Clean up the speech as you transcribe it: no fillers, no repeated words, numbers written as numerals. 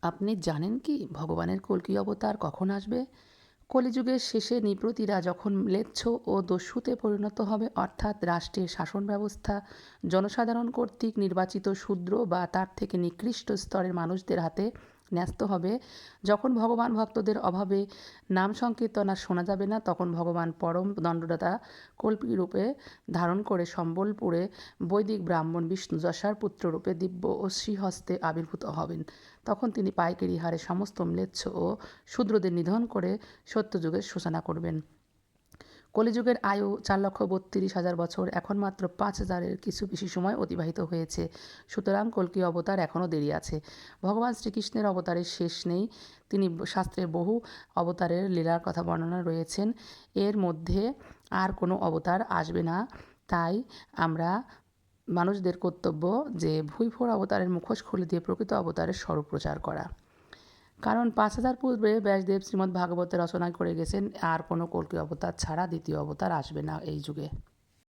আপনি জানেন কি ভগবানের কল্কি অবতার কখন আসবে? কলিযুগের শেষে নৃপতিরা যখন ম্লেচ্ছ ও দস্যুতে পরিণত হবে, অর্থাৎ রাষ্ট্রের শাসন ব্যবস্থা জনসাধারণ কর্তৃক নির্বাচিত শূদ্র বা তার থেকে নিকৃষ্ট স্তরের মানুষদের হাতে ন্যস্ত হবে, যখন ভগবান ভক্তদের অভাবে নাম সংকীর্তন আর শোনা যাবে না, তখন ভগবান পরম দণ্ডদাতা কল্পী রূপে ধারণ করে সম্বলপুরে বৈদিক ব্রাহ্মণ বিষ্ণু যশার পুত্ররূপে দিব্য ও শ্রীহস্তে আবির্ভূত হবেন। তখন তিনি পাইকারি হারে সমস্ত ম্লেচ্ছ ও শূদ্রদের নিধন করে সত্যযুগের সূচনা করবেন। কলিযুগের আয়ু 4,32,000 বছর, এখন মাত্র 5,000-এর কিছু বেশি সময় অতিবাহিত হয়েছে। সুতরাং কল্কি অবতার এখনও দেরি আছে। ভগবান শ্রীকৃষ্ণের অবতারের শেষ নেই। তিনি শাস্ত্রে বহু অবতারের লীলার কথা বর্ণনা রয়েছেন। এর মধ্যে আর কোনো অবতার আসবে না। তাই আমরা মানুষদের কর্তব্য যে ভুঁইফোড় অবতারের মুখোশ খুলে দিয়ে প্রকৃত অবতারের স্বরূপ প্রচার করা। কারণ 5,000 পূর্বে ব্যাসদেব শ্রীমদ্ ভাগবতে রচনা করে গেছেন, আর কোনো কল্কি অবতার ছাড়া দ্বিতীয় অবতার আসবে না এই যুগে।